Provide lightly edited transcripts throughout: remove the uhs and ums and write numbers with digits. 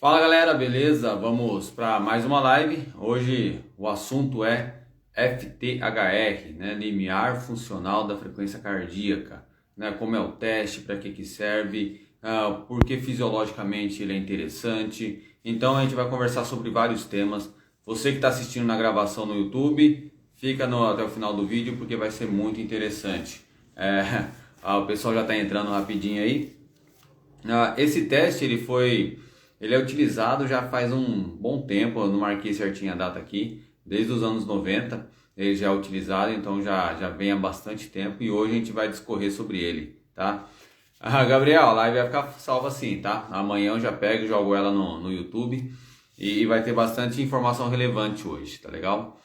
Fala galera, beleza? Vamos para mais uma live. Hoje o assunto é FTHR, né? Limiar funcional da frequência cardíaca, né? Como é o teste, para que serve, por que fisiologicamente ele é interessante. Então a gente vai conversar sobre vários temas. Você que está assistindo na gravação no YouTube, fica até o final do vídeo porque vai ser muito interessante. O pessoal já está entrando rapidinho aí. Esse teste ele é utilizado já faz um bom tempo. Eu não marquei certinho a data aqui, desde os anos 90 ele já é utilizado, então já vem há bastante tempo e hoje a gente vai discorrer sobre ele, tá? Gabriel, a live vai ficar salva assim, tá? Amanhã eu já pego e jogo ela no YouTube e vai ter bastante informação relevante hoje, tá legal?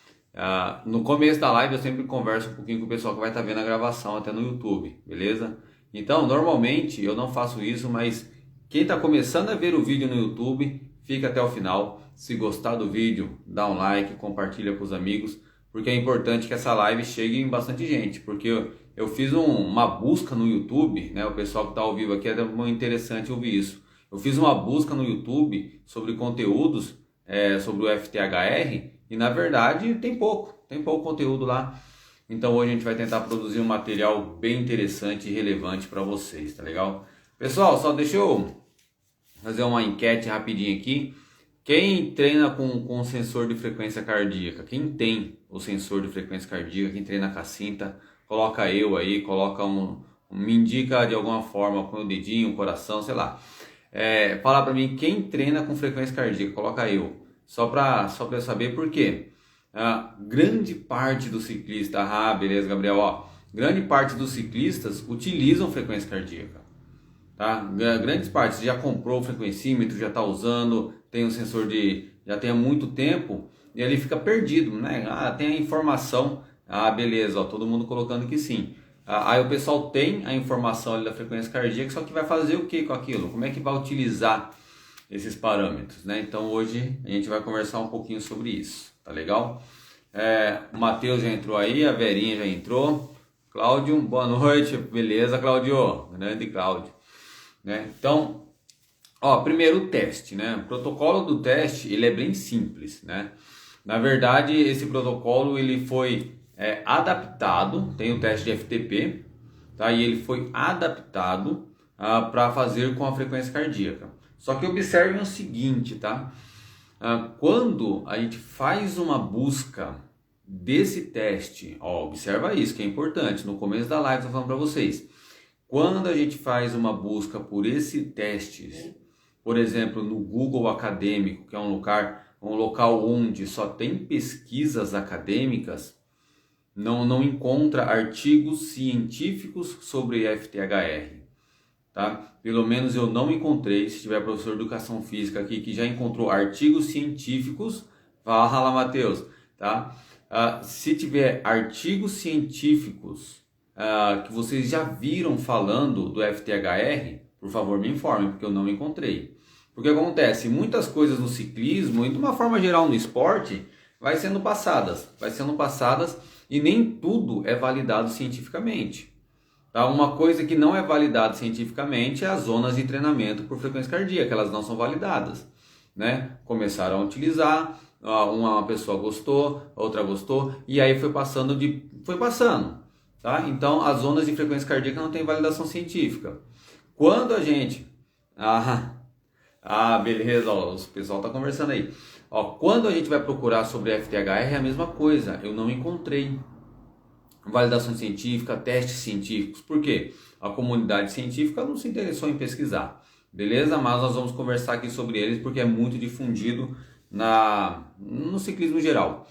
No começo da live eu sempre converso um pouquinho com o pessoal que vai estar vendo a gravação até no YouTube, beleza? Então, normalmente eu não faço isso, mas quem está começando a ver o vídeo no YouTube, fica até o final. Se gostar do vídeo, dá um like, compartilha com os amigos, porque é importante que essa live chegue em bastante gente, porque eu fiz uma busca no YouTube, né? O pessoal que está ao vivo aqui é muito interessante ouvir isso. Eu fiz uma busca no YouTube sobre conteúdos sobre o FTHR e na verdade tem pouco conteúdo lá. Então hoje a gente vai tentar produzir um material bem interessante e relevante para vocês, tá legal? Pessoal, só deixa eu fazer uma enquete rapidinho aqui. Quem treina com sensor de frequência cardíaca? Quem tem o sensor de frequência cardíaca? Quem treina com a cinta? Coloca eu aí, me indica de alguma forma, põe o dedinho, o coração, sei lá. Fala pra mim quem treina com frequência cardíaca, coloca eu. Só pra eu saber por quê. Grande parte dos ciclistas, beleza, Gabriel, ó. Grande parte dos ciclistas utilizam frequência cardíaca, tá? Grandes partes, já comprou o frequencímetro, já está usando, tem um sensor já tem há muito tempo e ele fica perdido, né? Tem a informação, beleza, ó, todo mundo colocando que sim. Aí o pessoal tem a informação ali da frequência cardíaca, só que vai fazer o que com aquilo? Como é que vai utilizar esses parâmetros, né? Então hoje a gente vai conversar um pouquinho sobre isso, tá legal? O Matheus já entrou aí, a Verinha já entrou. Cláudio, boa noite, beleza, Cláudio? Grande Cláudio. Né? Então, primeiro o teste, né? O protocolo do teste ele é bem simples, né? Na verdade, esse protocolo ele foi adaptado, tem o teste de FTP, tá? E ele foi adaptado para fazer com a frequência cardíaca. Só que observem o seguinte, tá? Quando a gente faz uma busca desse teste, observa isso que é importante. No começo da live eu tô falando para vocês. Quando a gente faz uma busca por esse teste, por exemplo, no Google Acadêmico, que é um local onde só tem pesquisas acadêmicas, não encontra artigos científicos sobre FTHR, tá? Pelo menos eu não encontrei. Se tiver professor de educação física aqui que já encontrou artigos científicos, fala lá, Matheus, tá? Se tiver artigos científicos que vocês já viram falando do FTHR, por favor me informem, porque eu não encontrei. Porque acontece, muitas coisas no ciclismo e de uma forma geral no esporte vai sendo passadas e nem tudo é validado cientificamente. Tá? Uma coisa que não é validada cientificamente é as zonas de treinamento por frequência cardíaca, elas não são validadas, né? Começaram a utilizar, uma pessoa gostou, outra gostou e aí foi passando. Tá? Então, as zonas de frequência cardíaca não têm validação científica. Quando a gente... beleza, o pessoal está conversando aí. Quando a gente vai procurar sobre FTHR é a mesma coisa. Eu não encontrei validação científica, testes científicos. Por quê? A comunidade científica não se interessou em pesquisar. Beleza? Mas nós vamos conversar aqui sobre eles porque é muito difundido no ciclismo geral.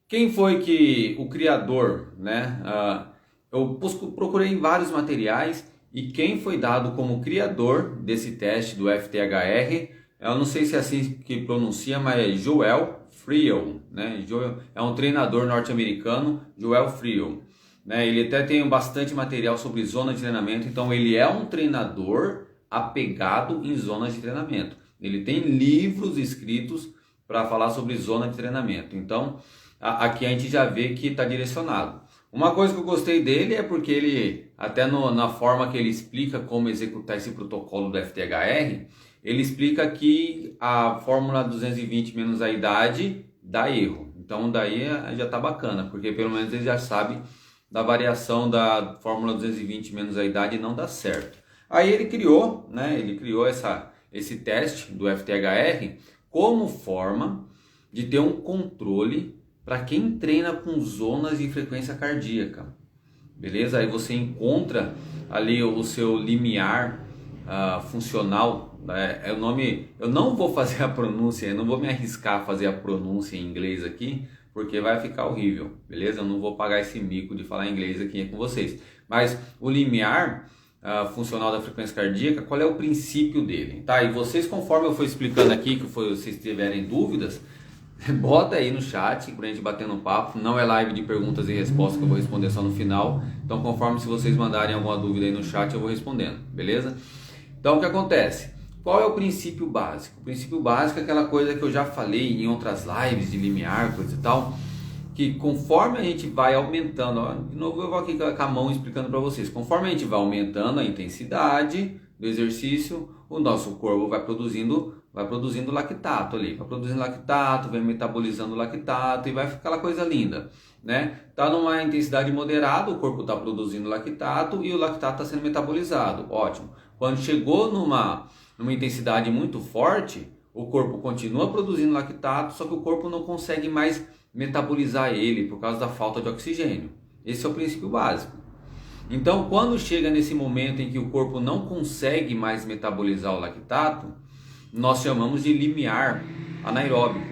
Quem foi o criador, né? Eu procurei em vários materiais e quem foi dado como criador desse teste do FTHR, eu não sei se é assim que pronuncia, mas é Joel Friel, né? É um treinador norte-americano, Joel Friel, né? Ele até tem bastante material sobre zona de treinamento, então ele é um treinador apegado em zonas de treinamento. Ele tem livros escritos para falar sobre zona de treinamento, então aqui a gente já vê que está direcionado. Uma coisa que eu gostei dele é porque ele, até na forma que ele explica como executar esse protocolo do FTHR, ele explica que a fórmula 220 menos a idade dá erro. Então daí já tá bacana, porque pelo menos ele já sabe da variação da fórmula 220 menos a idade e não dá certo. Aí ele criou, né? Ele criou esse teste do FTHR como forma de ter um controle para quem treina com zonas de frequência cardíaca. Beleza? Aí você encontra ali o seu limiar funcional. É o nome. Eu não vou fazer a pronúncia, eu não vou me arriscar a fazer a pronúncia em inglês aqui, porque vai ficar horrível, beleza? Eu não vou pagar esse mico de falar inglês aqui com vocês. Mas o limiar funcional da frequência cardíaca, qual é o princípio dele? Tá? E vocês, conforme eu for explicando aqui, que vocês tiverem dúvidas, bota aí no chat pra gente bater no papo. Não é live de perguntas e respostas que eu vou responder só no final. Então, conforme se vocês mandarem alguma dúvida aí no chat, eu vou respondendo, beleza? Então, o que acontece? Qual é o princípio básico? O princípio básico é aquela coisa que eu já falei em outras lives de limiar, coisa e tal, que conforme a gente vai aumentando, ó, de novo eu vou aqui com a mão explicando para vocês, conforme a gente vai aumentando a intensidade do exercício, o nosso corpo vai produzindo lactato ali, vai produzindo lactato, vai metabolizando lactato e vai ficar aquela coisa linda, né? Tá numa intensidade moderada, o corpo está produzindo lactato e o lactato está sendo metabolizado, ótimo. Quando chegou numa intensidade muito forte, o corpo continua produzindo lactato, só que o corpo não consegue mais metabolizar ele por causa da falta de oxigênio. Esse é o princípio básico. Então, quando chega nesse momento em que o corpo não consegue mais metabolizar o lactato, nós chamamos de limiar anaeróbico,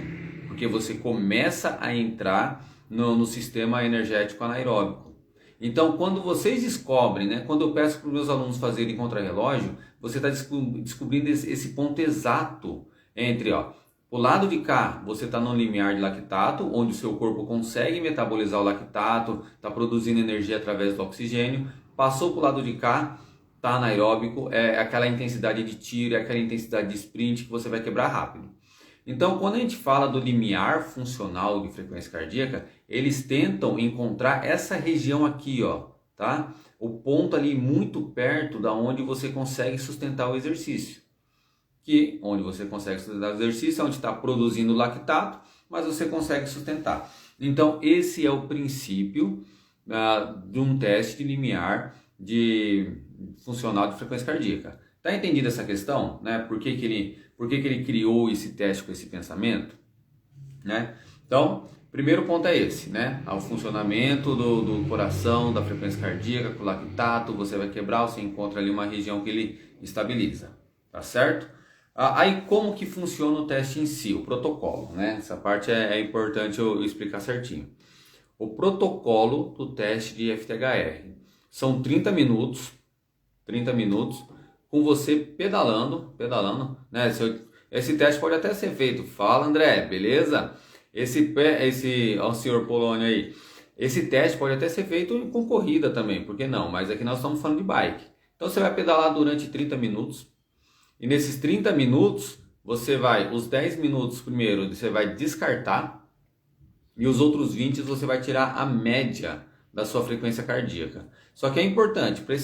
porque você começa a entrar no sistema energético anaeróbico. Então, quando vocês descobrem, né, quando eu peço para os meus alunos fazerem contrarrelógio, você está descobrindo esse ponto exato entre, o lado de cá, você está no limiar de lactato, onde o seu corpo consegue metabolizar o lactato, está produzindo energia através do oxigênio. Passou para o lado de cá, está anaeróbico, é aquela intensidade de tiro, é aquela intensidade de sprint que você vai quebrar rápido. Então, quando a gente fala do limiar funcional de frequência cardíaca, eles tentam encontrar essa região aqui, tá? O ponto ali muito perto da onde você consegue sustentar o exercício. Que onde você consegue sustentar o exercício é onde está produzindo lactato, mas você consegue sustentar. Então, esse é o princípio de um teste de limiar funcional de frequência cardíaca. Tá entendido essa questão? Né? Por que ele criou esse teste com esse pensamento? Né? Então, primeiro ponto é esse, né? O funcionamento do coração, da frequência cardíaca, com o lactato, você vai quebrar, você encontra ali uma região que ele estabiliza, tá certo? Aí como que funciona o teste em si, o protocolo, né? Essa parte é importante eu explicar certinho. O protocolo do teste de FTHR são 30 minutos com você pedalando, né? Esse teste pode até ser feito, fala André, beleza? Ó, o senhor Polônio aí, esse teste pode até ser feito com corrida também, por que não? Mas aqui nós estamos falando de bike. Então você vai pedalar durante 30 minutos, e nesses 30 minutos, os 10 minutos primeiro você vai descartar, e os outros 20 você vai tirar a média da sua frequência cardíaca. Só que é importante, para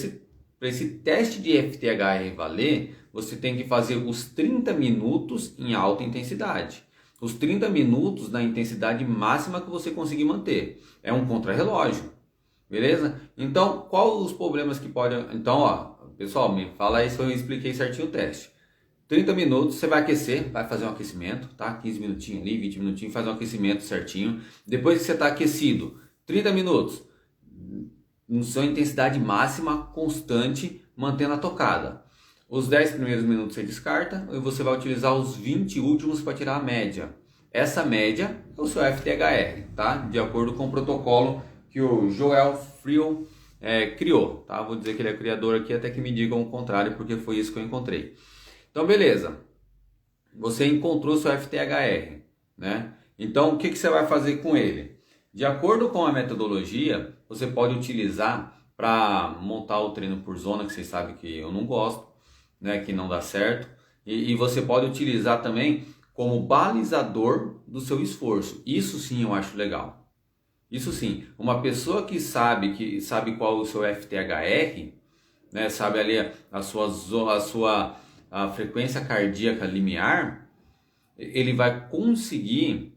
esse teste de FTHR valer, você tem que fazer os 30 minutos em alta intensidade. Os 30 minutos na intensidade máxima que você conseguir manter. É um contrarrelógio, beleza? Então, quais os problemas que podem... Então, pessoal, me fala aí se eu expliquei certinho o teste. 30 minutos, você vai aquecer, vai fazer um aquecimento, tá? 15 minutinhos ali, 20 minutinhos, faz um aquecimento certinho. Depois que você está aquecido, 30 minutos, em sua intensidade máxima, constante, mantendo a tocada. Os 10 primeiros minutos você descarta e você vai utilizar os 20 últimos para tirar a média. Essa média é o seu FTHR, tá? De acordo com o protocolo que o Joel Friel criou, tá? Vou dizer que ele é criador aqui até que me digam o contrário, porque foi isso que eu encontrei. Então, beleza. Você encontrou seu FTHR, né? Então, o que você vai fazer com ele? De acordo com a metodologia, você pode utilizar para montar o treino por zona, que vocês sabem que eu não gosto, né? Que não dá certo. E você pode utilizar também como balizador do seu esforço. Isso sim eu acho legal. Isso sim. Uma pessoa que sabe qual é o seu FTHR, né? Sabe ali a sua a frequência cardíaca limiar, ele vai conseguir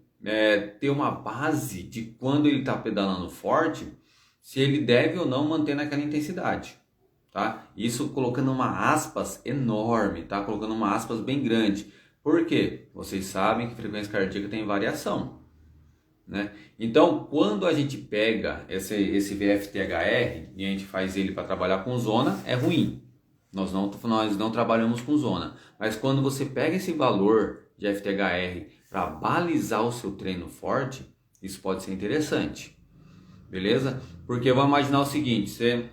ter uma base de quando ele está pedalando forte, se ele deve ou não manter naquela intensidade, tá? Isso colocando uma aspas enorme, tá? Colocando uma aspas bem grande. Por quê? Vocês sabem que frequência cardíaca tem variação, né? Então, quando a gente pega esse VFTHR e a gente faz ele para trabalhar com zona, é ruim. Nós não trabalhamos com zona. Mas quando você pega esse valor de FTHR para balizar o seu treino forte, isso pode ser interessante. Beleza? Porque vamos imaginar o seguinte, você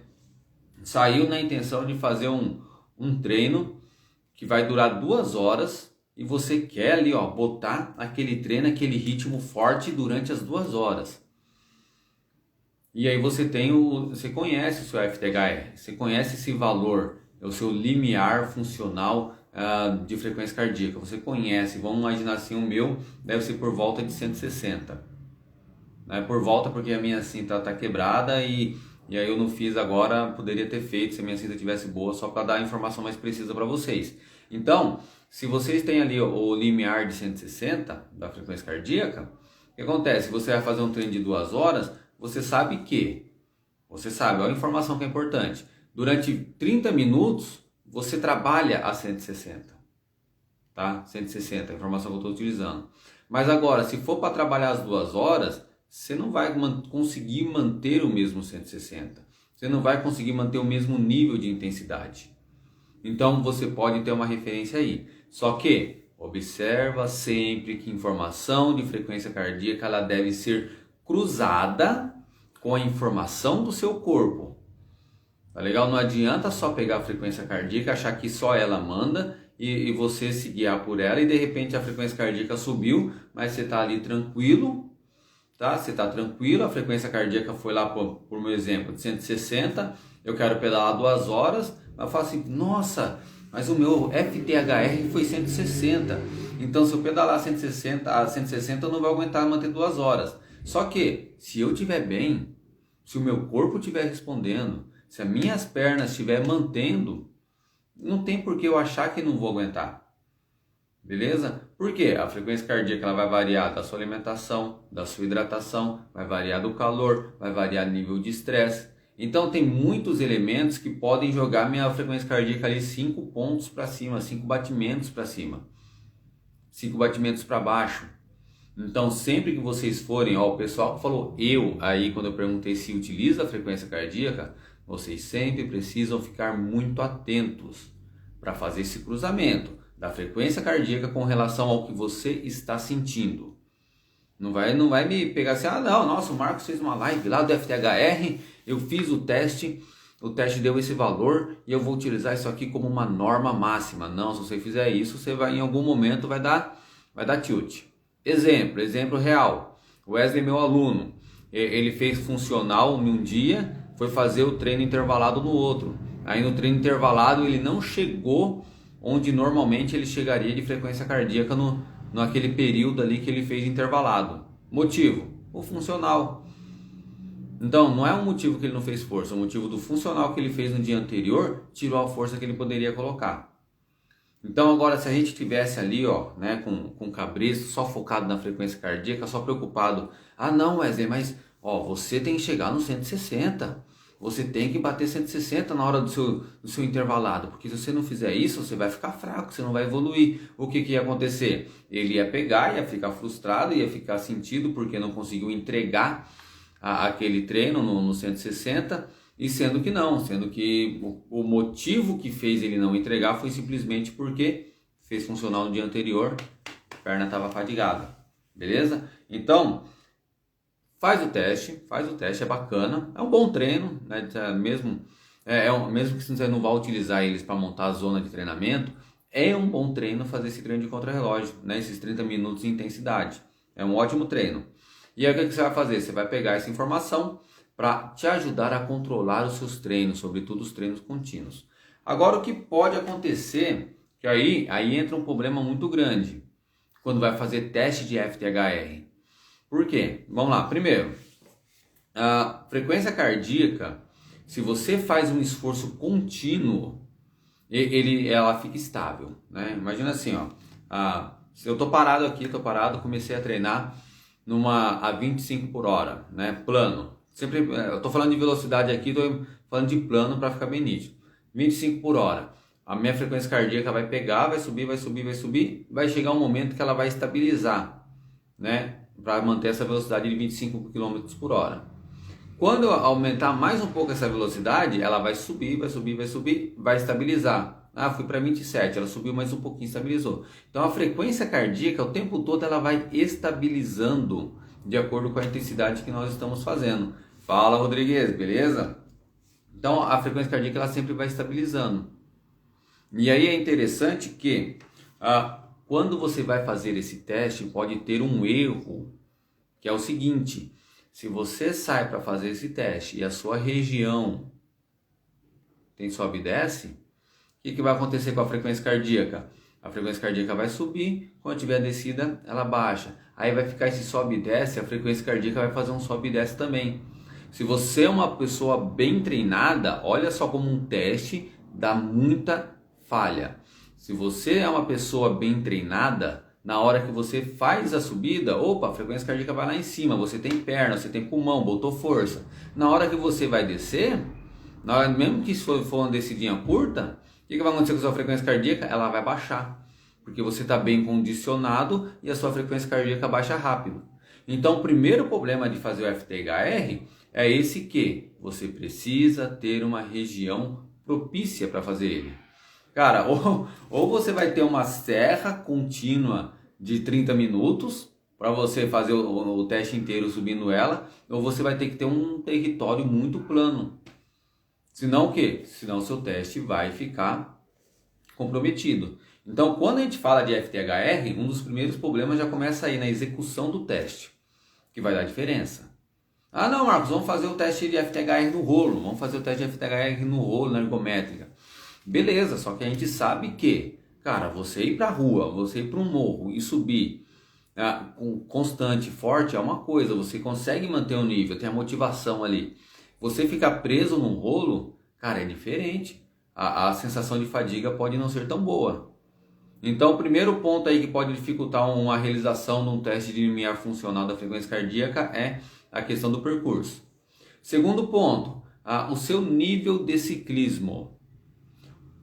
saiu na intenção de fazer um treino que vai durar 2 horas e você quer ali, ó, botar aquele treino, aquele ritmo forte durante as 2 horas. E aí você conhece o seu FTHR, você conhece esse valor, é o seu limiar funcional de frequência cardíaca, você conhece. Vamos imaginar assim, o meu deve ser por volta de 160. Por volta, porque a minha cinta tá quebrada e aí eu não fiz agora, poderia ter feito se a minha cinta tivesse boa, só para dar a informação mais precisa para vocês. Então, se vocês têm ali o limiar de 160 da frequência cardíaca, o que acontece? Você vai fazer um treino de 2 horas, você sabe, olha a informação que é importante, durante 30 minutos você trabalha a 160, tá? 160, a informação que eu estou utilizando. Mas agora, se for para trabalhar as 2 horas, você não vai conseguir manter o mesmo 160. Você não vai conseguir manter o mesmo nível de intensidade. Então você pode ter uma referência aí. Só que observa sempre que informação de frequência cardíaca ela deve ser cruzada com a informação do seu corpo. Tá legal? Não adianta só pegar a frequência cardíaca, achar que só ela manda e você se guiar por ela e de repente a frequência cardíaca subiu, mas você está ali tranquilo. Tá? Você está tranquilo, a frequência cardíaca foi lá, por meu exemplo, de 160, eu quero pedalar 2 horas, mas eu falo assim, nossa, mas o meu FTHR foi 160, então se eu pedalar a 160 eu não vou aguentar manter 2 horas. Só que, se eu estiver bem, se o meu corpo estiver respondendo, se as minhas pernas estiver mantendo, não tem por que eu achar que não vou aguentar. Beleza? Por quê? A frequência cardíaca ela vai variar da sua alimentação, da sua hidratação, vai variar do calor, vai variar do nível de estresse. Então tem muitos elementos que podem jogar minha frequência cardíaca ali 5 pontos para cima, 5 batimentos para cima, 5 batimentos para baixo. Então sempre que vocês forem, ó, o pessoal que falou aí quando eu perguntei se utiliza a frequência cardíaca, vocês sempre precisam ficar muito atentos para fazer esse cruzamento da frequência cardíaca com relação ao que você está sentindo. Não vai me pegar assim, nossa, o Marcos fez uma live lá do FTHR, eu fiz o teste deu esse valor e eu vou utilizar isso aqui como uma norma máxima. Não, se você fizer isso, você vai em algum momento vai dar tilt. Exemplo real. O Wesley, meu aluno, ele fez funcional num dia, foi fazer o treino intervalado no outro. Aí no treino intervalado ele não chegou onde normalmente ele chegaria de frequência cardíaca naquele período ali que ele fez intervalado. Motivo? O funcional. Então, não é um motivo que ele não fez força, é um motivo do funcional que ele fez no dia anterior, tirou a força que ele poderia colocar. Então, agora, se a gente tivesse ali, ó, né, com cabresto, só focado na frequência cardíaca, só preocupado, não, Wesley, mas ó, você tem que chegar no 160. Você tem que bater 160 na hora do seu intervalado, porque se você não fizer isso, você vai ficar fraco, você não vai evoluir. O que ia acontecer? Ele ia pegar, ia ficar frustrado, ia ficar sentido porque não conseguiu entregar aquele treino no 160, e sendo que o motivo que fez ele não entregar foi simplesmente porque fez funcional no dia anterior, a perna estava fadigada, beleza? Então, faz o teste, é bacana, é um bom treino, né? Mesmo que você não vá utilizar eles para montar a zona de treinamento, é um bom treino fazer esse treino de contra-relógio, né? Esses 30 minutos de intensidade, é um ótimo treino. E aí o que você vai fazer? Você vai pegar essa informação para te ajudar a controlar os seus treinos, sobretudo os treinos contínuos. Agora o que pode acontecer, que aí entra um problema muito grande, quando vai fazer teste de FTHR. Por quê? Vamos lá. Primeiro, a frequência cardíaca, se você faz um esforço contínuo, ela fica estável, né? Imagina assim, ó, se eu tô parado aqui, comecei a treinar a 25 por hora, né? Plano. Sempre, eu tô falando de velocidade aqui, tô falando de plano para ficar bem nítido. 25 por hora. A minha frequência cardíaca vai pegar, vai subir, vai chegar um momento que ela vai estabilizar, né? Para manter essa velocidade de 25 km por hora. Quando eu aumentar mais um pouco essa velocidade, ela vai subir, vai estabilizar. Fui para 27, ela subiu mais um pouquinho, estabilizou. Então a frequência cardíaca, o tempo todo, ela vai estabilizando de acordo com a intensidade que nós estamos fazendo. Fala, Rodrigues, beleza? Então a frequência cardíaca, ela sempre vai estabilizando. E aí é interessante que quando você vai fazer esse teste, pode ter um erro, que é o seguinte: se você sai para fazer esse teste e a sua região tem sobe e desce, o que vai acontecer com a frequência cardíaca? A frequência cardíaca vai subir, quando tiver a descida, ela baixa. Aí vai ficar esse sobe e desce, a frequência cardíaca vai fazer um sobe e desce também. Se você é uma pessoa bem treinada, olha só como um teste dá muita falha. Se você é uma pessoa bem treinada, na hora que você faz a subida, a frequência cardíaca vai lá em cima, você tem perna, você tem pulmão, botou força. Na hora que você vai descer, mesmo que for uma descidinha curta, o que vai acontecer com a sua frequência cardíaca? Ela vai baixar, porque você está bem condicionado e a sua frequência cardíaca baixa rápido. Então o primeiro problema de fazer o FTHR é esse, que você precisa ter uma região propícia para fazer ele. Cara, ou você vai ter uma serra contínua de 30 minutos para você fazer o teste inteiro subindo ela, ou você vai ter que ter um território muito plano. Senão o quê? Senão o seu teste vai ficar comprometido. Então, quando a gente fala de FTHR, um dos primeiros problemas já começa aí na execução do teste, que vai dar diferença. Não, Marcos, vamos fazer o teste de FTHR no rolo, na ergométrica. Beleza, só que a gente sabe que, cara, você ir pra rua, você ir para um morro e subir constante, forte é uma coisa, você consegue manter o nível, tem a motivação ali. Você ficar preso num rolo, cara, é diferente. A sensação de fadiga pode não ser tão boa. Então, o primeiro ponto aí que pode dificultar uma realização de um teste de limiar funcional da frequência cardíaca é a questão do percurso. Segundo ponto, o seu nível de ciclismo.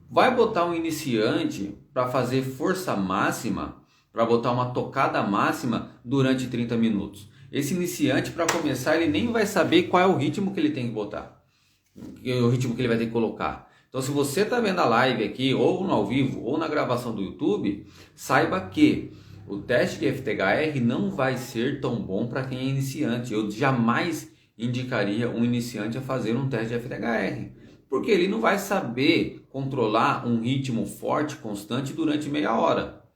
Vai botar um iniciante para fazer força máxima, para botar uma tocada máxima durante 30 minutos. Esse iniciante, para começar, ele nem vai saber qual é o ritmo que ele tem que botar, o ritmo que ele vai ter que colocar. Então, se você está vendo a live aqui, ou no ao vivo, ou na gravação do YouTube, saiba que o teste de FTHR não vai ser tão bom para quem é iniciante. Eu jamais indicaria um iniciante a fazer um teste de FTHR, porque ele não vai saber controlar um ritmo forte, constante, durante meia hora.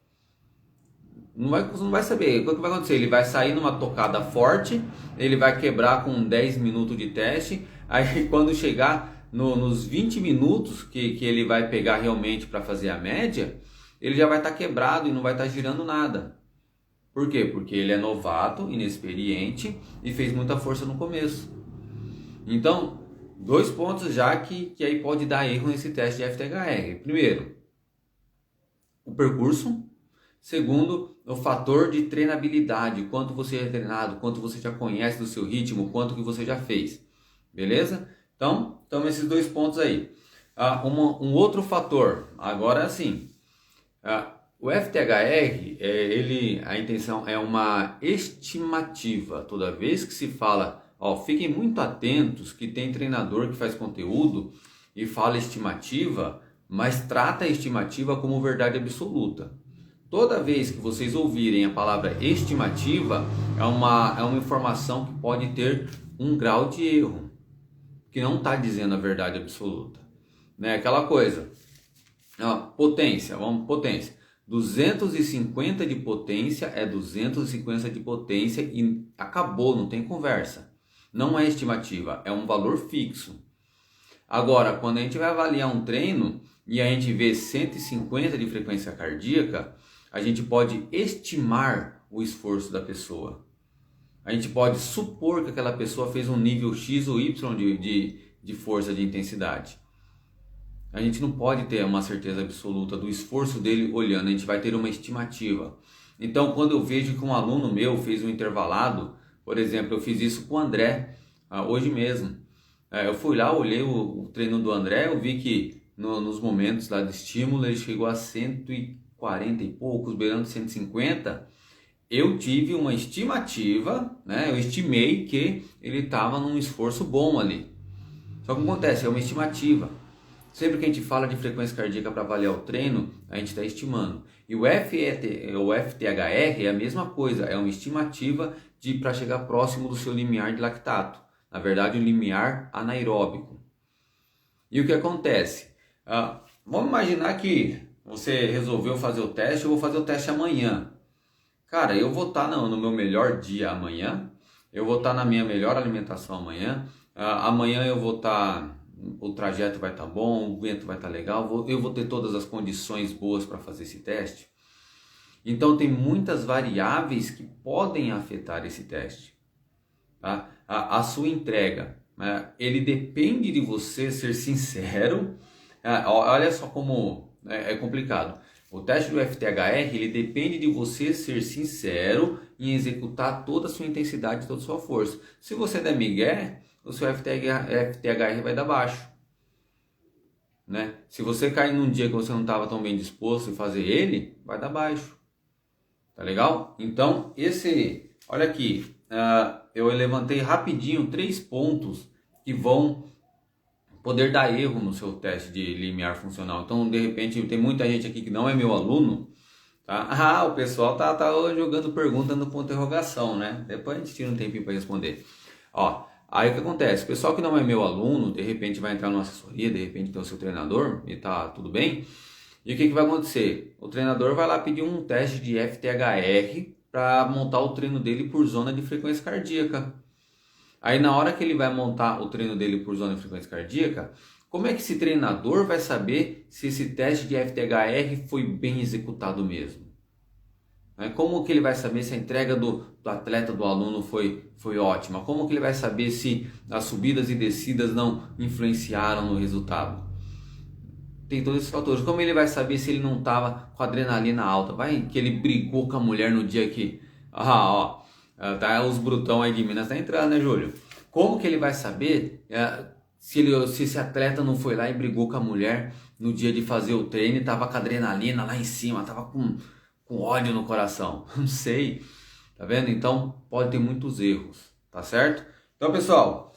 Não vai saber. O que vai acontecer? Ele vai sair numa tocada forte, ele vai quebrar com 10 minutos de teste, aí quando chegar nos 20 minutos que ele vai pegar realmente para fazer a média, ele já vai estar quebrado e não vai estar girando nada. Por quê? Porque ele é novato, inexperiente e fez muita força no começo. Então, 2 pontos já que aí pode dar erro nesse teste de FTHR. Primeiro, o percurso. Segundo, o fator de treinabilidade, quanto você é treinado, quanto você já conhece do seu ritmo, quanto que você já fez. Beleza? Então esses 2 pontos aí. Um outro fator, agora sim, o FTHR, a intenção é uma estimativa. Toda vez que se fala, fiquem muito atentos que tem treinador que faz conteúdo e fala estimativa, mas trata a estimativa como verdade absoluta. Toda vez que vocês ouvirem a palavra estimativa, é uma informação que pode ter um grau de erro, que não está dizendo a verdade absoluta. Né? Aquela coisa, potência, potência. 250 de potência é 250 de potência e acabou, não tem conversa. Não é estimativa, é um valor fixo. Agora, quando a gente vai avaliar um treino e a gente vê 150 de frequência cardíaca, a gente pode estimar o esforço da pessoa. A gente pode supor que aquela pessoa fez um nível X ou Y de força, de intensidade. A gente não pode ter uma certeza absoluta do esforço dele olhando, a gente vai ter uma estimativa. Então, quando eu vejo que um aluno meu fez um intervalado, por exemplo, eu fiz isso com o André, hoje mesmo. Eu fui lá, olhei o treino do André, eu vi que nos momentos lá de estímulo ele chegou a 140 e poucos, beirando 150. Eu tive uma estimativa, né? Eu estimei que ele estava num esforço bom ali. Só que acontece, é uma estimativa. Sempre que a gente fala de frequência cardíaca para avaliar o treino, a gente está estimando. E o FTHR é a mesma coisa, é uma estimativa para chegar próximo do seu limiar de lactato. Na verdade, um limiar anaeróbico. E o que acontece? Vamos imaginar que você resolveu fazer o teste, eu vou fazer o teste amanhã. Cara, eu vou estar no meu melhor dia amanhã, eu vou estar na minha melhor alimentação amanhã, amanhã eu vou estar, o trajeto vai estar bom, o vento vai estar legal, eu vou ter todas as condições boas para fazer esse teste. Então tem muitas variáveis que podem afetar esse teste. Tá? A sua entrega, ele depende de você ser sincero. Olha só como é complicado. O teste do FTHR, ele depende de você ser sincero em executar toda a sua intensidade, toda a sua força. Se você der migué, o seu FTHR vai dar baixo. Né? Se você cair num dia que você não estava tão bem disposto em fazer ele, vai dar baixo. Tá legal? Então, olha aqui, eu levantei rapidinho 3 pontos que vão poder dar erro no seu teste de limiar funcional. Então, de repente, tem muita gente aqui que não é meu aluno, tá? O pessoal tá jogando pergunta no ponto de interrogação, né? Depois a gente tira um tempinho para responder. Aí o que acontece? O pessoal que não é meu aluno, de repente vai entrar numa assessoria, de repente tem o seu treinador e tá tudo bem. E o que vai acontecer? O treinador vai lá pedir um teste de FTHR para montar o treino dele por zona de frequência cardíaca. Aí na hora que ele vai montar o treino dele por zona de frequência cardíaca, como é que esse treinador vai saber se esse teste de FTHR foi bem executado mesmo? Como que ele vai saber se a entrega do atleta, do aluno foi ótima? Como que ele vai saber se as subidas e descidas não influenciaram no resultado? Tem todos esses fatores. Como ele vai saber se ele não estava com adrenalina alta? Vai que ele brigou com a mulher no dia que... tá, os brutão aí de Minas tá entrando, né, Júlio? Como que ele vai saber se esse atleta não foi lá e brigou com a mulher no dia de fazer o treino e tava com a adrenalina lá em cima, tava com ódio no coração? Não sei, tá vendo? Então pode ter muitos erros, tá certo? Então, pessoal,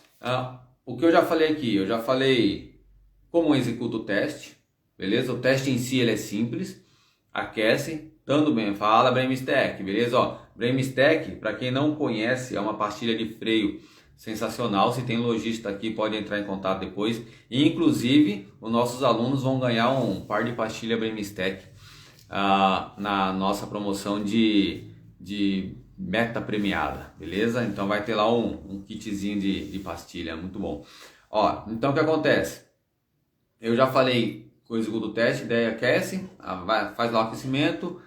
o que eu já falei aqui, eu já falei como executa o teste, beleza? O teste em si ele é simples, aquece, estando bem, fala Brainstack, beleza? Brainstack, para quem não conhece, é uma pastilha de freio sensacional. Se tem lojista aqui, pode entrar em contato depois. E, inclusive, os nossos alunos vão ganhar um par de pastilha Brainstack na nossa promoção de meta premiada, beleza? Então vai ter lá um kitzinho de pastilha, muito bom. Então o que acontece? Eu já falei coisa do teste, daí aquece, faz lá o aquecimento,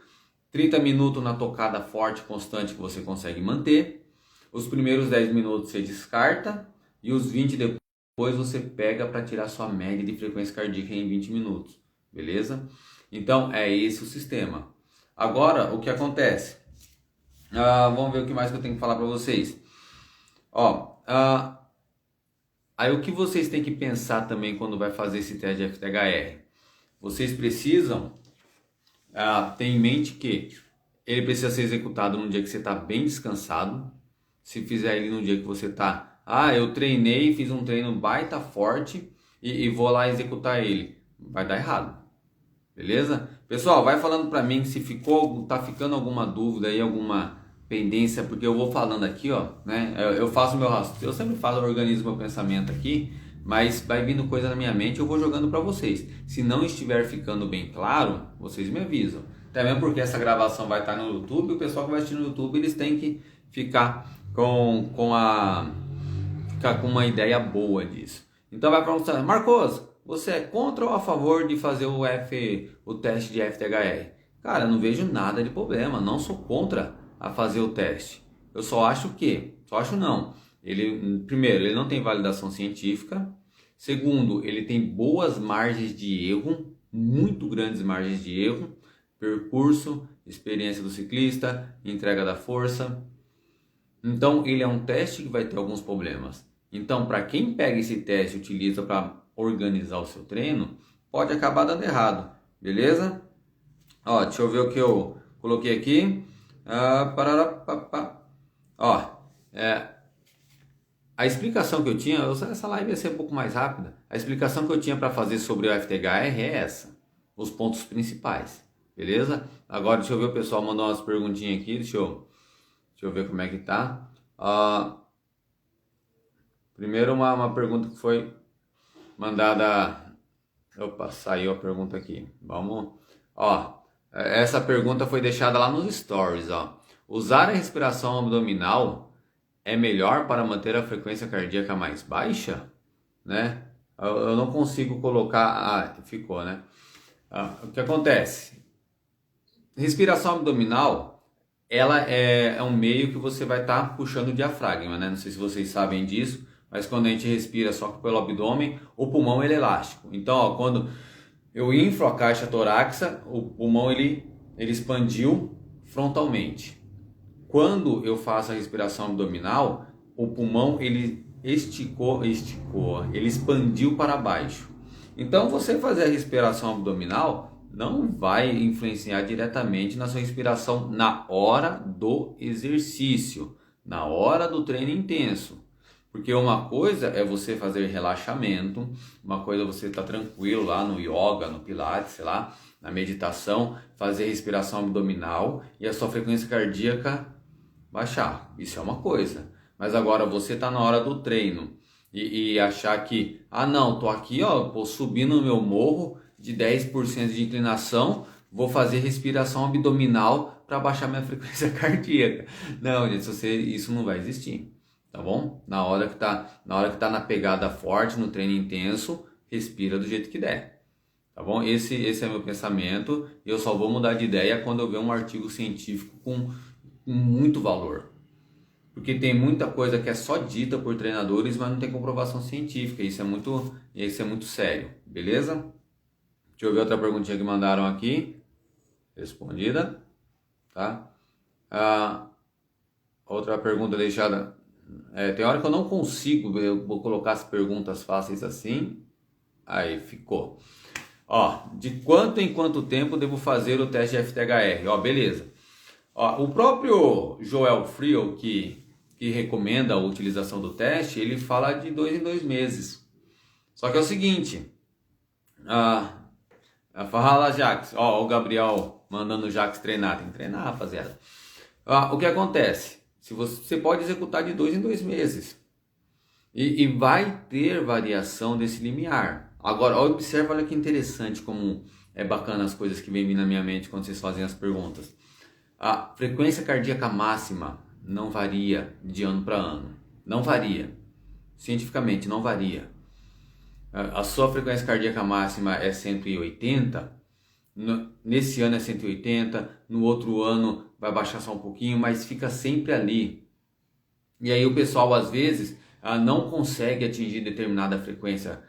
30 minutos na tocada forte, constante, que você consegue manter. Os primeiros 10 minutos você descarta e os 20 depois você pega para tirar sua média de frequência cardíaca em 20 minutos, beleza? Então é esse o sistema. Agora o que acontece? Vamos ver o que mais que eu tenho que falar para vocês. Aí o que vocês têm que pensar também quando vai fazer esse teste de FTHR? Vocês precisam ter em mente que ele precisa ser executado num dia que você está bem descansado. Se fizer ele num dia que você está... eu treinei, fiz um treino baita forte e vou lá executar ele. Vai dar errado. Beleza? Pessoal, vai falando para mim se tá ficando alguma dúvida aí, alguma pendência, porque eu vou falando aqui, né? Eu faço meu rastro, eu sempre faço, organizo meu pensamento aqui, mas vai vindo coisa na minha mente, eu vou jogando para vocês. Se não estiver ficando bem claro, vocês me avisam. Até mesmo porque essa gravação vai estar no YouTube, o pessoal que vai assistir no YouTube, eles têm que ficar com uma ideia boa disso. Então vai perguntar, Marcos, você é contra ou a favor de fazer o teste de FTHR? Cara, eu não vejo nada de problema, não sou contra a fazer o teste. Eu só acho não. Primeiro, ele não tem validação científica. Segundo, ele tem boas margens de erro, muito grandes margens de erro, percurso, experiência do ciclista, entrega da força. Então, ele é um teste que vai ter alguns problemas. Então, para quem pega esse teste e utiliza para organizar o seu treino, pode acabar dando errado, beleza? Ó, deixa eu ver o que eu coloquei aqui. A explicação que eu tinha, essa live ia ser um pouco mais rápida. A explicação que eu tinha para fazer sobre o FTHR é essa, os pontos principais, beleza? Agora deixa eu ver, o pessoal mandou umas perguntinhas aqui, deixa eu ver como é que tá. Primeiro uma pergunta que foi mandada. Opa, saiu a pergunta aqui. Vamos. Essa pergunta foi deixada lá nos stories. Usar a respiração abdominal é melhor para manter a frequência cardíaca mais baixa? Né? Eu não consigo colocar. Ficou, né? O que acontece? Respiração abdominal, ela é um meio que você vai estar puxando o diafragma, né? Não sei se vocês sabem disso, mas quando a gente respira só pelo abdômen, o pulmão ele é elástico. Então, quando eu inflo a caixa torácica, o pulmão ele expandiu frontalmente. Quando eu faço a respiração abdominal, o pulmão ele esticou, ele expandiu para baixo. Então, você fazer a respiração abdominal não vai influenciar diretamente na sua respiração na hora do exercício, na hora do treino intenso. Porque uma coisa é você fazer relaxamento, uma coisa é você estar tranquilo lá no yoga, no pilates, sei lá, na meditação, fazer respiração abdominal e a sua frequência cardíaca baixar. Isso é uma coisa. Mas agora você está na hora do treino e achar que, não, tô aqui, vou subir no meu morro de 10% de inclinação, vou fazer respiração abdominal para baixar minha frequência cardíaca. Não, gente, isso não vai existir. Tá bom? Na hora que tá na pegada forte, no treino intenso, respira do jeito que der. Tá bom? Esse é meu pensamento. Eu só vou mudar de ideia quando eu ver um artigo científico com muito valor. Porque tem muita coisa que é só dita por treinadores, mas não tem comprovação científica. Isso é muito sério. Beleza? Deixa eu ver outra perguntinha que mandaram aqui. Respondida. Tá? Outra pergunta deixada. Tem hora que eu não consigo, eu vou colocar as perguntas fáceis assim. Aí, ficou. De quanto em quanto tempo devo fazer o teste de FTHR? Beleza. O próprio Joel Friel, que recomenda a utilização do teste, ele fala de 2 em 2 meses. Só que é o seguinte, fala Jax, o Gabriel mandando o Jax treinar, tem que treinar, rapaziada. O que acontece? Você pode executar de 2 em 2 meses. E vai ter variação desse limiar. Agora, observa, olha que interessante como é bacana as coisas que vêm na minha mente quando vocês fazem as perguntas. A frequência cardíaca máxima não varia de ano para ano. Não varia. Cientificamente, não varia. A sua frequência cardíaca máxima é 180. Nesse ano é 180. No outro ano vai baixar só um pouquinho, mas fica sempre ali. E aí o pessoal às vezes não consegue atingir determinada frequência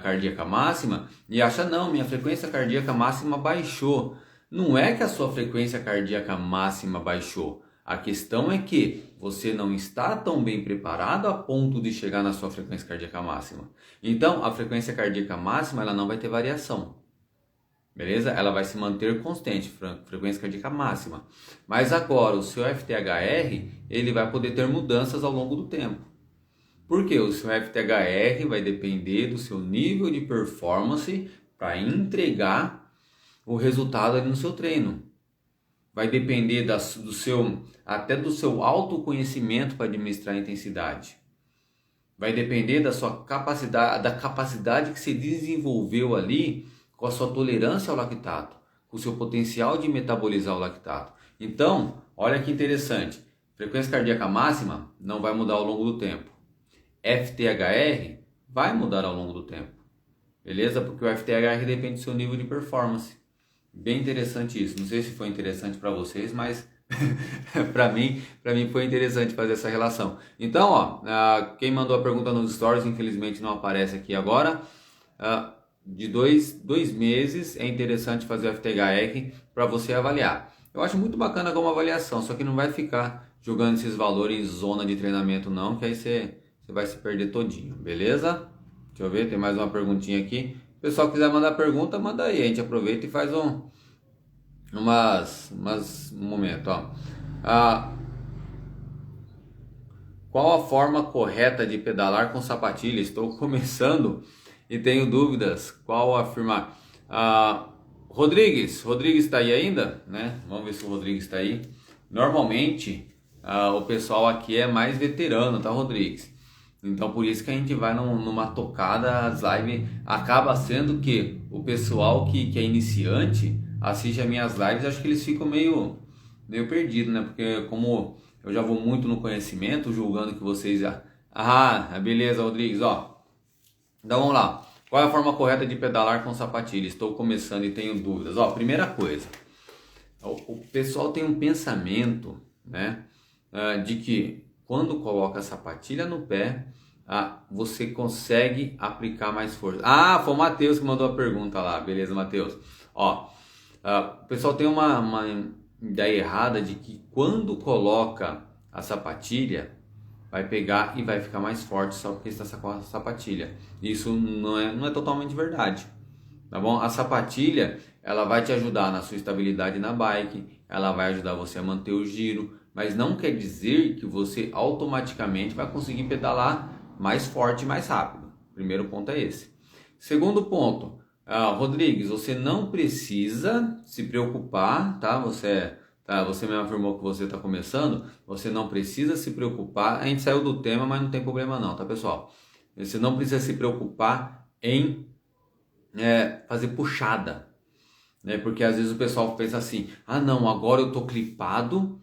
cardíaca máxima e acha, não, minha frequência cardíaca máxima baixou. Não é que a sua frequência cardíaca máxima baixou. A questão é que você não está tão bem preparado a ponto de chegar na sua frequência cardíaca máxima. Então, a frequência cardíaca máxima ela não vai ter variação. Beleza? Ela vai se manter constante, frequência cardíaca máxima. Mas agora, o seu FTHR, ele vai poder ter mudanças ao longo do tempo. Por quê? O seu FTHR vai depender do seu nível de performance para entregar o resultado ali no seu treino. Vai depender até do seu autoconhecimento para administrar a intensidade. Vai depender da sua capacidade, da capacidade que você desenvolveu ali com a sua tolerância ao lactato, com o seu potencial de metabolizar o lactato. Então, olha que interessante. Frequência cardíaca máxima não vai mudar ao longo do tempo. FTHR vai mudar ao longo do tempo. Beleza? Porque o FTHR depende do seu nível de performance. Bem interessante isso. Não sei se foi interessante para vocês, mas Para mim foi interessante fazer essa relação. Então, ó, quem mandou a pergunta nos stories, infelizmente não aparece aqui agora. De dois meses é interessante fazer o FTHR para você avaliar. Eu acho muito bacana como avaliação, só que não vai ficar jogando esses valores em zona de treinamento não, que aí você vai se perder todinho, beleza? Deixa eu ver, tem mais uma perguntinha aqui. Se o pessoal quiser mandar pergunta, manda aí, a gente aproveita e faz um momento, ó. Qual a forma correta de pedalar com sapatilha? Estou começando e tenho dúvidas. Qual afirmar? Rodrigues está aí ainda, né? Vamos ver se o Rodrigues está aí. Normalmente o pessoal aqui é mais veterano, tá, Rodrigues? Então por isso que a gente vai numa tocada, as lives acaba sendo que o pessoal que é iniciante assiste as minhas lives, acho que eles ficam meio perdidos, né? Porque como eu já vou muito no conhecimento, julgando que vocês já... beleza, Rodrigues, ó. Então vamos lá. Qual é a forma correta de pedalar com sapatilha? Estou começando e tenho dúvidas. Ó, primeira coisa, o pessoal tem um pensamento, né, de que quando coloca a sapatilha no pé, você consegue aplicar mais força. Foi o Matheus que mandou a pergunta lá. Beleza, Matheus. Ó, o pessoal tem uma ideia errada de que quando coloca a sapatilha vai pegar e vai ficar mais forte só porque está com a sapatilha. Isso não é totalmente verdade, tá bom? A sapatilha ela vai te ajudar na sua estabilidade na bike, ela vai ajudar você a manter o giro, mas não quer dizer que você automaticamente vai conseguir pedalar mais forte e mais rápido. Primeiro ponto é esse. Segundo ponto, Rodrigues, você não precisa se preocupar, tá? Você mesmo afirmou que você está começando, você não precisa se preocupar. A gente saiu do tema, mas não tem problema não, tá, pessoal? Você não precisa se preocupar em fazer puxada, né? Porque às vezes o pessoal pensa assim, não, agora eu tô clipado,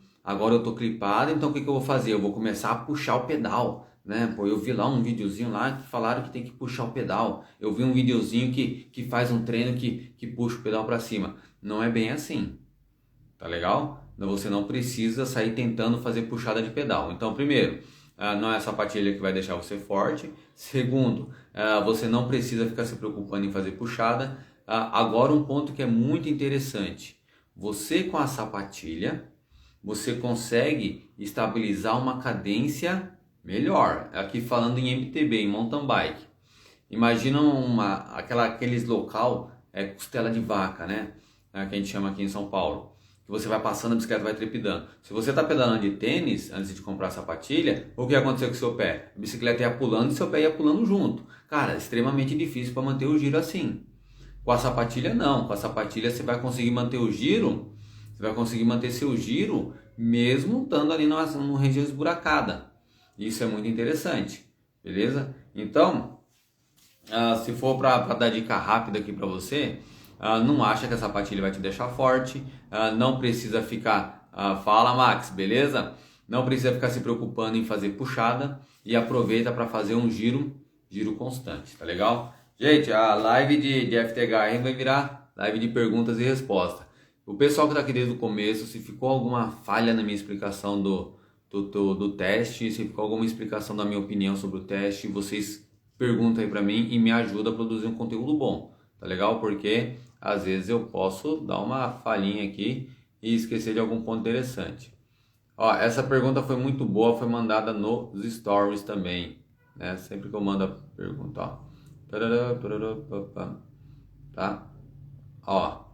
então o que eu vou fazer? Eu vou começar a puxar o pedal, né? Pô, eu vi lá um videozinho lá que falaram que tem que puxar o pedal. Eu vi um videozinho que faz um treino que puxa o pedal para cima. Não é bem assim, tá legal? Você não precisa sair tentando fazer puxada de pedal. Então, primeiro, não é a sapatilha que vai deixar você forte. Segundo, você não precisa ficar se preocupando em fazer puxada. Agora um ponto que é muito interessante. Você com a sapatilha, você consegue estabilizar uma cadência melhor. Aqui falando em MTB, em mountain bike. Imagina aqueles local, costela de vaca, né? Que a gente chama aqui em São Paulo. Que você vai passando, a bicicleta vai trepidando. Se você está pedalando de tênis, antes de comprar a sapatilha, o que ia acontecer com o seu pé? A bicicleta ia pulando e seu pé ia pulando junto. Cara, é extremamente difícil para manter o giro assim. Com a sapatilha não. Com a sapatilha você vai conseguir manter o giro, você vai conseguir manter seu giro mesmo estando ali numa região esburacada. Isso é muito interessante, beleza? Então, se for para dar dica rápida aqui para você, não acha que a sapatilha vai te deixar forte, não precisa ficar, fala Max, beleza? Não precisa ficar se preocupando em fazer puxada e aproveita para fazer um giro constante, tá legal? Gente, a live de FTHR vai virar live de perguntas e respostas. O pessoal que está aqui desde o começo, se ficou alguma falha na minha explicação do teste, se ficou alguma explicação da minha opinião sobre o teste, vocês perguntam aí para mim e me ajuda a produzir um conteúdo bom, tá legal? Porque às vezes eu posso dar uma falhinha aqui e esquecer de algum ponto interessante. Ó, essa pergunta foi muito boa, foi mandada nos stories também, né? Sempre que eu mando a pergunta, ó. Tá? Ó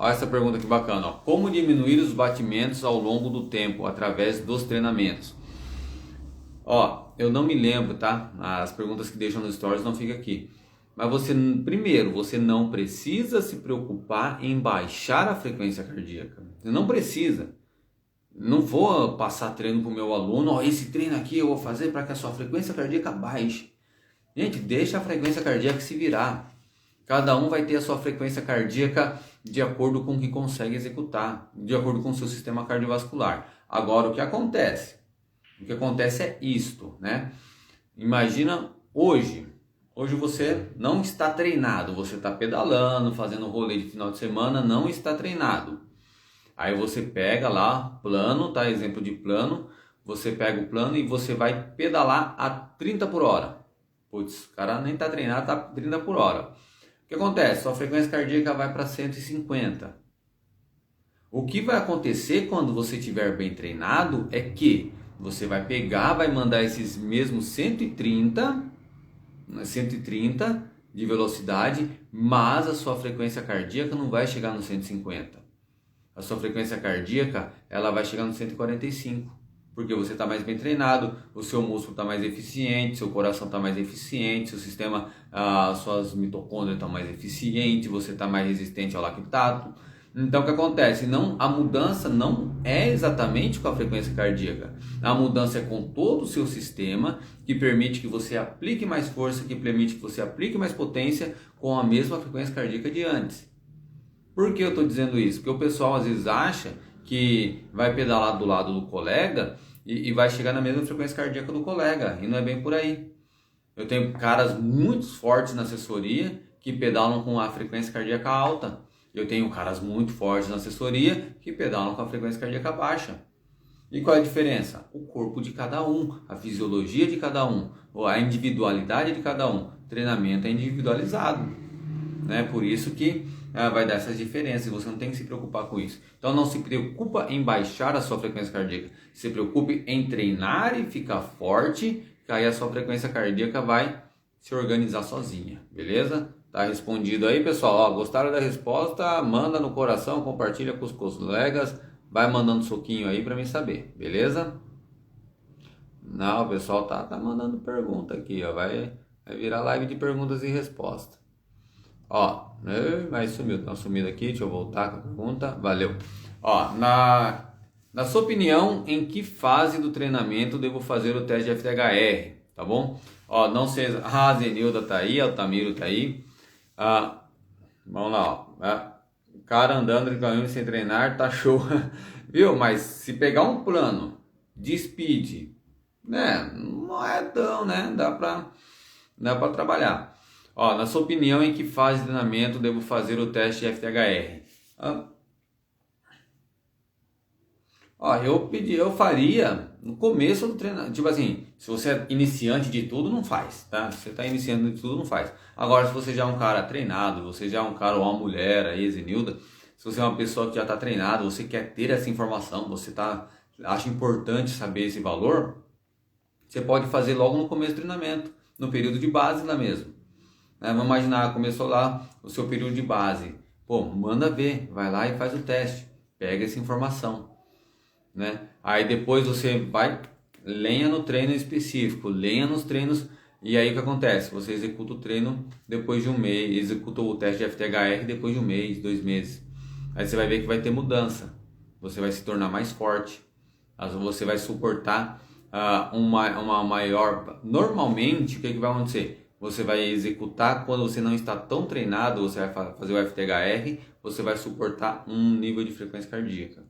essa pergunta que bacana, ó. Como diminuir os batimentos ao longo do tempo através dos treinamentos? Ó, eu não me lembro, tá? As perguntas que deixam nos stories não ficam aqui. Mas primeiro, você não precisa se preocupar em baixar a frequência cardíaca. Você não precisa. Não vou passar treino para o meu aluno, ó, esse treino aqui eu vou fazer para que a sua frequência cardíaca baixe. Gente, deixa a frequência cardíaca se virar. Cada um vai ter a sua frequência cardíaca de acordo com o que consegue executar, de acordo com o seu sistema cardiovascular. Agora, o que acontece? O que acontece é isto, né? Imagina hoje você não está treinado, você está pedalando, fazendo rolê de final de semana, não está treinado. Aí você pega lá, plano, tá? Exemplo de plano. Você pega o plano e você vai pedalar a 30 por hora. Putz, o cara nem tá treinado, tá 30 por hora. O que acontece? Sua frequência cardíaca vai para 150. O que vai acontecer quando você estiver bem treinado é que você vai pegar, vai mandar esses mesmos 130 de velocidade, mas a sua frequência cardíaca não vai chegar no 150. A sua frequência cardíaca ela vai chegar no 145, porque você está mais bem treinado, o seu músculo está mais eficiente, seu coração está mais eficiente, seu sistema, suas mitocôndrias estão mais eficientes, você está mais resistente ao lactato. Então o que acontece? A mudança não é exatamente com a frequência cardíaca. A mudança é com todo o seu sistema, que permite que você aplique mais força, que permite que você aplique mais potência com a mesma frequência cardíaca de antes. Por que eu estou dizendo isso? Porque o pessoal às vezes acha que vai pedalar do lado do colega e vai chegar na mesma frequência cardíaca do colega, e não é bem por aí. Eu tenho caras muito fortes na assessoria que pedalam com a frequência cardíaca alta. Eu tenho caras muito fortes na assessoria que pedalam com a frequência cardíaca baixa. E qual é a diferença? O corpo de cada um, a fisiologia de cada um, a individualidade de cada um. O treinamento é individualizado, né? Por isso que vai dar essas diferenças e você não tem que se preocupar com isso. Então não se preocupa em baixar a sua frequência cardíaca. Se preocupe em treinar e ficar forte, que aí a sua frequência cardíaca vai se organizar sozinha, beleza? Tá respondido aí, pessoal? Ó, gostaram da resposta? Manda no coração, compartilha com os colegas, vai mandando soquinho aí para mim saber, beleza? Não, o pessoal tá mandando pergunta aqui, ó, vai virar live de perguntas e respostas. Ó, mas sumiu, tá sumindo aqui, deixa eu voltar com a pergunta, valeu. Ó, na sua opinião, em que fase do treinamento devo fazer o teste de FTHR, tá bom? Ó, não sei, a Zenilda tá aí, o Tamiro tá aí. Vamos lá, ó. O cara andando de caminho sem treinar, tá show. Viu? Mas se pegar um plano de speed, né, não é tão, né, dá pra trabalhar. Ó, na sua opinião, em que fase de treinamento devo fazer o teste de FTHR? Ó, eu faria no começo do treinamento. Tipo assim, se você é iniciante de tudo, não faz, tá? Se você está iniciando de tudo, não faz. Agora, se você já é um cara treinado, você já é um cara ou uma mulher aí, Zenilda, se você é uma pessoa que já está treinado, você quer ter essa informação, acha importante saber esse valor, você pode fazer logo no começo do treinamento, no período de base lá mesmo. Vamos imaginar, começou lá o seu período de base. Pô, manda ver, vai lá e faz o teste, pega essa informação, né? Aí depois você vai, lenha no treino específico, lenha nos treinos, e aí o que acontece? Você executa o treino depois de um mês, executa o teste de FTHR depois de um mês, 2 meses. Aí você vai ver que vai ter mudança, você vai se tornar mais forte, você vai suportar uma maior... Normalmente, o que vai acontecer? Você vai executar quando você não está tão treinado, você vai fazer o FTHR, você vai suportar um nível de frequência cardíaca.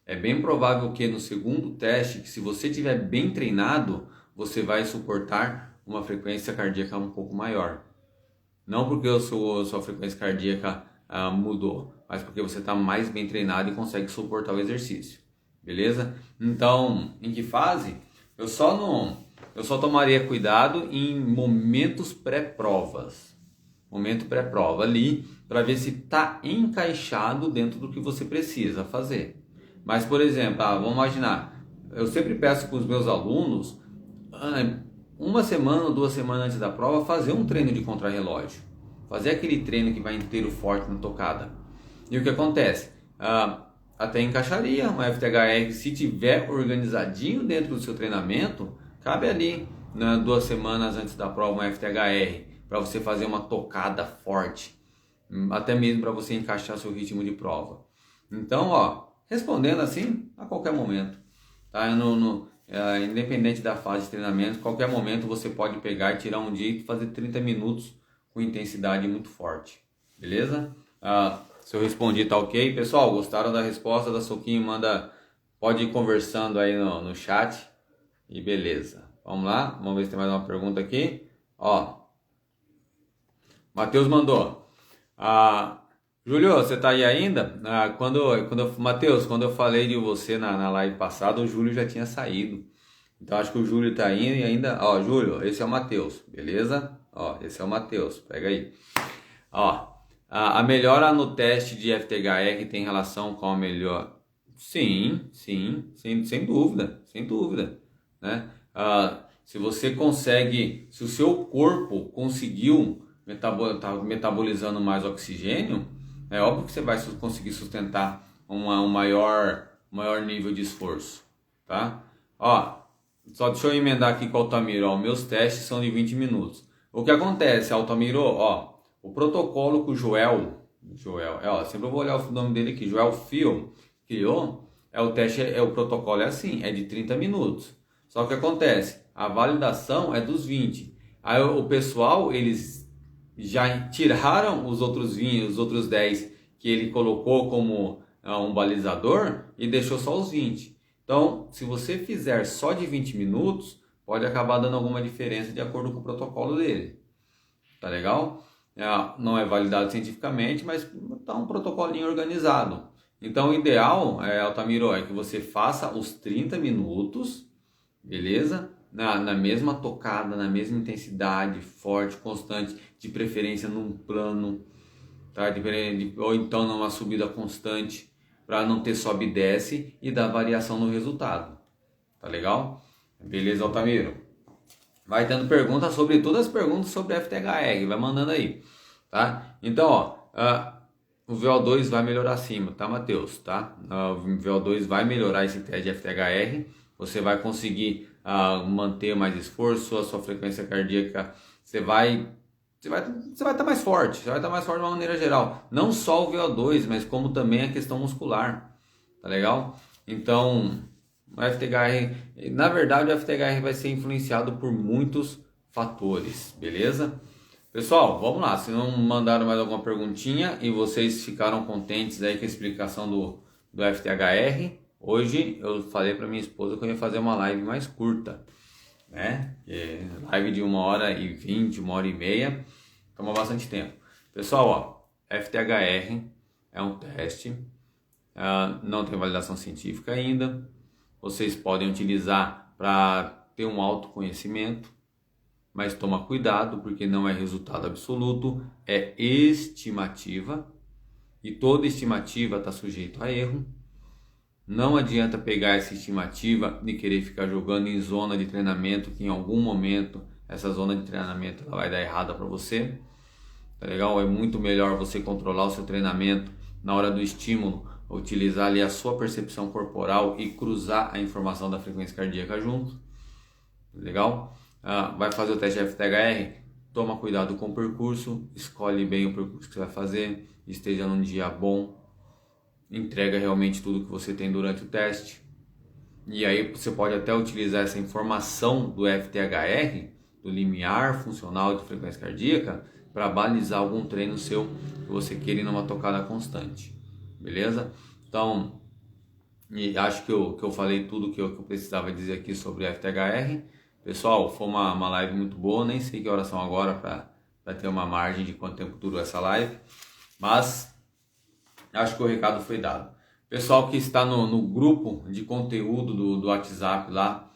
É bem provável que no segundo teste, que se você estiver bem treinado, você vai suportar uma frequência cardíaca um pouco maior. Não porque a sua frequência cardíaca mudou, mas porque você está mais bem treinado e consegue suportar o exercício. Beleza? Então, em que fase? Eu só tomaria cuidado em momentos pré-provas. Momento pré-prova ali, para ver se está encaixado dentro do que você precisa fazer. Mas, por exemplo, vamos imaginar, eu sempre peço para os meus alunos, uma semana ou 2 semanas antes da prova, fazer um treino de contrarrelógio. Fazer aquele treino que vai inteiro forte na tocada. E o que acontece? Até encaixaria uma FTHR, se tiver organizadinho dentro do seu treinamento, cabe ali, né, 2 semanas antes da prova, uma FTHR, para você fazer uma tocada forte, até mesmo para você encaixar seu ritmo de prova. Então, ó, respondendo assim, a qualquer momento, tá? Independente da fase de treinamento, qualquer momento você pode pegar e tirar um dia e fazer 30 minutos com intensidade muito forte, beleza? Se eu respondi, tá ok? Pessoal, gostaram da resposta da Soquinho? Pode ir conversando aí no chat e beleza. Vamos lá, vamos ver se tem mais uma pergunta aqui. Ó, Matheus mandou. Júlio, você tá aí ainda? Matheus, quando eu falei de você na live passada, o Júlio já tinha saído. Então acho que o Júlio tá indo e ainda. Ó, Júlio, esse é o Matheus, beleza? Ó, esse é o Matheus, pega aí. Ó, a melhora no teste de FTHR tem relação com a melhor. Sim, sim, sem dúvida, sem dúvida, né? Se você consegue, se o seu corpo conseguiu tá metabolizando mais oxigênio, é óbvio que você vai conseguir sustentar um maior nível de esforço, tá? Ó, só deixa eu emendar aqui com o Altamiro, ó, meus testes são de 20 minutos. O que acontece, Altamiro, ó, o protocolo que o sempre eu vou olhar o nome dele aqui, Joel Fio criou, o protocolo é assim, é de 30 minutos. Só que acontece, a validação é dos 20. Aí o pessoal, eles já tiraram os outros 20, os outros 10 que ele colocou como um balizador e deixou só os 20. Então, se você fizer só de 20 minutos, pode acabar dando alguma diferença de acordo com o protocolo dele. Tá legal? Não é validado cientificamente, mas tá um protocolinho organizado. Então, o ideal, Altamiro, é que você faça os 30 minutos, beleza? Na mesma tocada, na mesma intensidade, forte, constante, de preferência num plano, tá? Ou então numa subida constante, para não ter sobe e desce e dar variação no resultado. Tá legal? Beleza, Altamiro? Vai tendo perguntas sobre todas as perguntas sobre FTHR, vai mandando aí, tá? Então, ó, o VO2 vai melhorar acima, tá, Matheus? Tá? O VO2 vai melhorar esse teste de FTHR, você vai conseguir manter mais esforço, a sua frequência cardíaca, você vai estar mais forte, você vai estar mais forte de uma maneira geral. Não só o VO2, mas como também a questão muscular, tá legal? Então, o FTHR, na verdade, o FTHR vai ser influenciado por muitos fatores, beleza? Pessoal, vamos lá. Se não mandaram mais alguma perguntinha e vocês ficaram contentes aí com a explicação do FTHR, hoje eu falei para minha esposa que eu ia fazer uma live mais curta, né? Live de 1h20, 1h30, toma bastante tempo. Pessoal, ó, FTHR é um teste, não tem validação científica ainda. Vocês podem utilizar para ter um autoconhecimento, mas toma cuidado porque não é resultado absoluto, é estimativa e toda estimativa está sujeita a erro. Não adianta pegar essa estimativa e querer ficar jogando em zona de treinamento, que em algum momento essa zona de treinamento ela vai dar errada para você. Tá legal? É muito melhor você controlar o seu treinamento na hora do estímulo, utilizar ali a sua percepção corporal e cruzar a informação da frequência cardíaca junto. Legal? Vai fazer o teste FTHR? Toma cuidado com o percurso, escolhe bem o percurso que você vai fazer, esteja num dia bom, entrega realmente tudo que você tem durante o teste. E aí você pode até utilizar essa informação do FTHR, do limiar funcional de frequência cardíaca, para balizar algum treino seu que você queira ir numa tocada constante. Beleza? Então, acho que eu falei tudo que eu precisava dizer aqui sobre FTHR. Pessoal, foi uma live muito boa, nem sei que horas são agora para ter uma margem de quanto tempo durou essa live, mas acho que o recado foi dado. Pessoal que está no grupo de conteúdo do WhatsApp lá,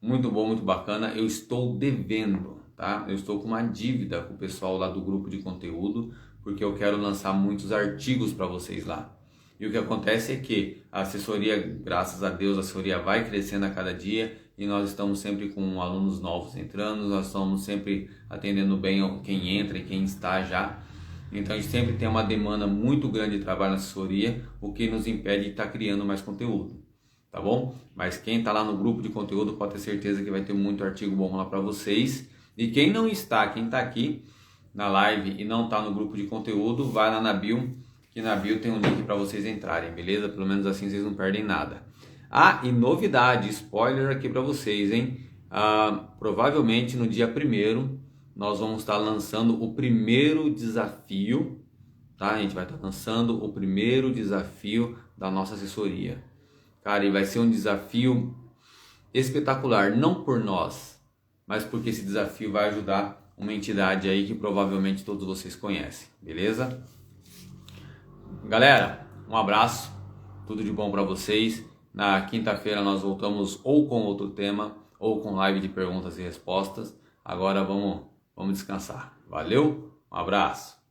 muito bom, muito bacana, eu estou devendo, tá? Eu estou com uma dívida com o pessoal lá do grupo de conteúdo, porque eu quero lançar muitos artigos para vocês lá. E o que acontece é que a assessoria, graças a Deus, a assessoria vai crescendo a cada dia e nós estamos sempre com alunos novos entrando, nós estamos sempre atendendo bem quem entra e quem está já. Então a gente sempre tem uma demanda muito grande de trabalho na assessoria, o que nos impede de estar criando mais conteúdo, tá bom? Mas quem está lá no grupo de conteúdo pode ter certeza que vai ter muito artigo bom lá para vocês. E quem não está, quem está aqui na live e não está no grupo de conteúdo, vai lá na bio, que na bio tem um link para vocês entrarem, beleza? Pelo menos assim vocês não perdem nada. E novidade, spoiler aqui para vocês, hein? Provavelmente no dia 1º nós vamos estar lançando o primeiro desafio, tá? A gente vai estar lançando o primeiro desafio da nossa assessoria. Cara, e vai ser um desafio espetacular, não por nós, mas porque esse desafio vai ajudar uma entidade aí que provavelmente todos vocês conhecem, beleza? Galera, um abraço, tudo de bom para vocês. Na quinta-feira nós voltamos ou com outro tema ou com live de perguntas e respostas. Agora vamos descansar. Valeu, um abraço.